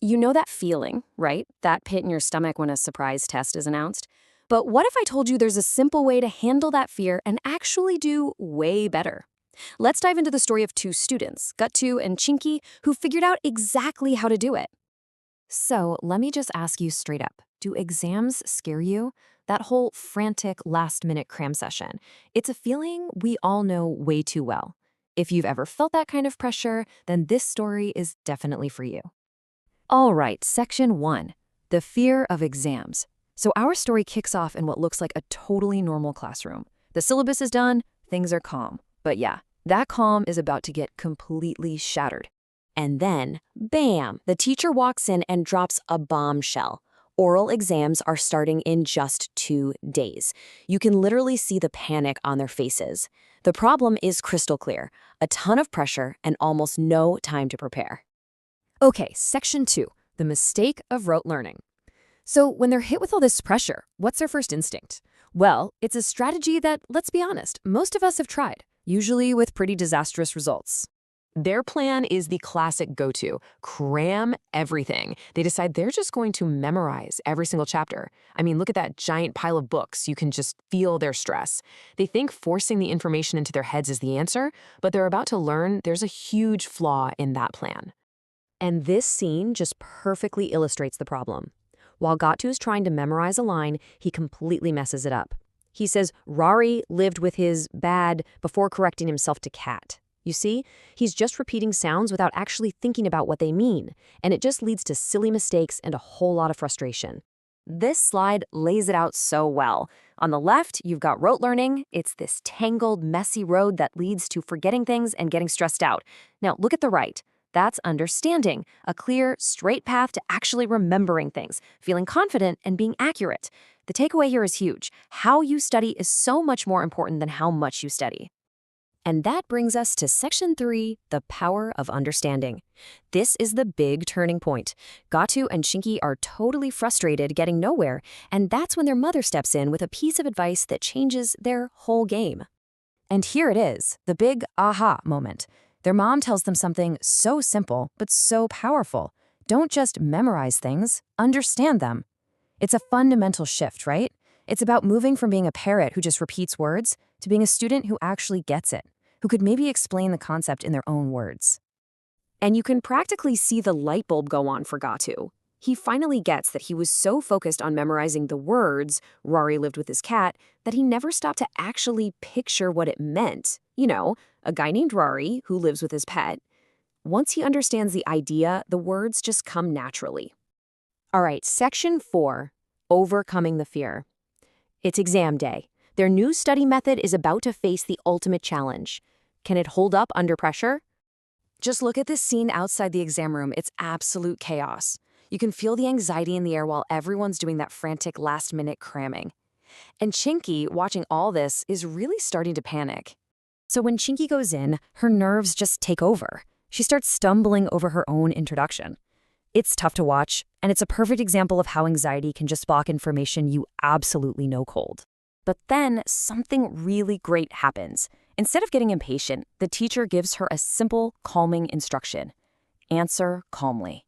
You know that feeling, right? That pit in your stomach when a surprise test is announced? But what if I told you there's a simple way to handle that fear and actually do way better? Let's dive into the story of two students, Guttu and Chinky, who figured out exactly how to do it. So let me just ask you straight up. Do exams scare you? That whole frantic last-minute cram session. It's a feeling we all know way too well. If you've ever felt that kind of pressure, then this story is definitely for you. All right, section 1, the fear of exams. So our story kicks off in what looks like a totally normal classroom. The syllabus is done, things are calm. But yeah, that calm is about to get completely shattered. And then, bam, the teacher walks in and drops a bombshell. Oral exams are starting in just 2 days. You can literally see the panic on their faces. The problem is crystal clear, a ton of pressure and almost no time to prepare. Okay, section 2, the mistake of rote learning. So when they're hit with all this pressure, what's their first instinct? Well, it's a strategy that, let's be honest, most of us have tried, usually with pretty disastrous results. Their plan is the classic go-to, cram everything. They decide they're just going to memorize every single chapter. I mean, look at that giant pile of books. You can just feel their stress. They think forcing the information into their heads is the answer, but they're about to learn there's a huge flaw in that plan. And this scene just perfectly illustrates the problem. While Gattu is trying to memorize a line, he completely messes it up. He says Rari lived with his bad before correcting himself to cat. You see, he's just repeating sounds without actually thinking about what they mean, and it just leads to silly mistakes and a whole lot of frustration. This slide lays it out so well. On the left, you've got rote learning. It's this tangled, messy road that leads to forgetting things and getting stressed out. Now, look at the right. That's understanding, a clear, straight path to actually remembering things, feeling confident, and being accurate. The takeaway here is huge. How you study is so much more important than how much you study. And that brings us to section 3, the power of understanding. This is the big turning point. Gattu and Chinky are totally frustrated, getting nowhere, and that's when their mother steps in with a piece of advice that changes their whole game. And here it is, the big aha moment. Their mom tells them something so simple, but so powerful. Don't just memorize things, understand them. It's a fundamental shift, right? It's about moving from being a parrot who just repeats words to being a student who actually gets it, who could maybe explain the concept in their own words. And you can practically see the light bulb go on for Gattu. He finally gets that he was so focused on memorizing the words, Rari lived with his cat, that he never stopped to actually picture what it meant. You know, a guy named Rari who lives with his pet. Once he understands the idea, the words just come naturally. All right, section 4, overcoming the fear. It's exam day. Their new study method is about to face the ultimate challenge. Can it hold up under pressure? Just look at this scene outside the exam room. It's absolute chaos. You can feel the anxiety in the air while everyone's doing that frantic last-minute cramming. And Chinky, watching all this, is really starting to panic. So when Chinky goes in, her nerves just take over. She starts stumbling over her own introduction. It's tough to watch, and it's a perfect example of how anxiety can just block information you absolutely know cold. But then something really great happens. Instead of getting impatient, the teacher gives her a simple, calming instruction. Answer calmly.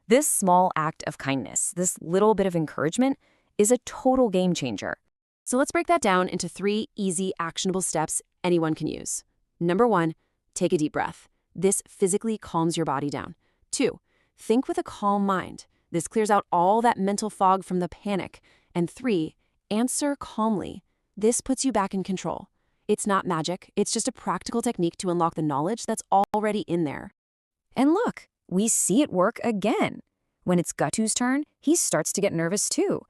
This small act of kindness, this little bit of encouragement, is a total game changer. So let's break that down into 3 easy, actionable steps anyone can use. Number 1, take a deep breath. This physically calms your body down. 2, think with a calm mind. This clears out all that mental fog from the panic. And 3, answer calmly. This puts you back in control. It's not magic, it's just a practical technique to unlock the knowledge that's already in there. And look, we see it work again. When it's Gattu's turn, he starts to get nervous too.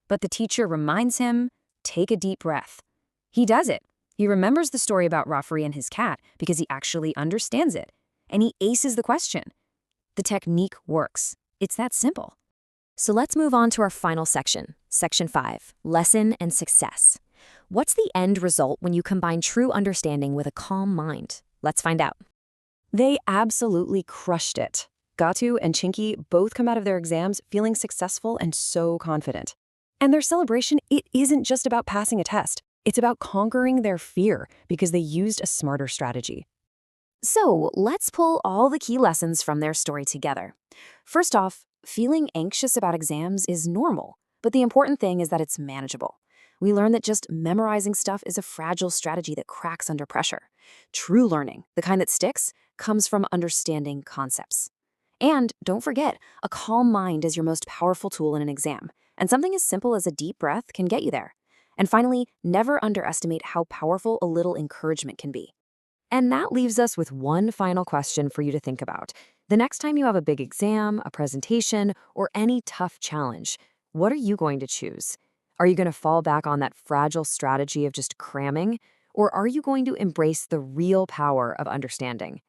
But the teacher reminds him, take a deep breath. He does it. He remembers the story about Rafri and his cat because he actually understands it. And he aces the question. The technique works. It's that simple. So let's move on to our final section, section 5, lesson and success. What's the end result when you combine true understanding with a calm mind? Let's find out. They absolutely crushed it. Gattu and Chinky both come out of their exams feeling successful and so confident. And their celebration, it isn't just about passing a test. It's about conquering their fear because they used a smarter strategy. So let's pull all the key lessons from their story together. First off, Feeling anxious about exams is normal, but the important thing is that it's manageable. We learn that just memorizing stuff is a fragile strategy that cracks under pressure. True learning, the kind that sticks, comes from understanding concepts. And don't forget, a calm mind is your most powerful tool in an exam, and something as simple as a deep breath can get you there. And finally, never underestimate how powerful a little encouragement can be. And that leaves us with one final question for you to think about. The next time you have a big exam, a presentation, or any tough challenge, what are you going to choose? Are you going to fall back on that fragile strategy of just cramming? Or are you going to embrace the real power of understanding?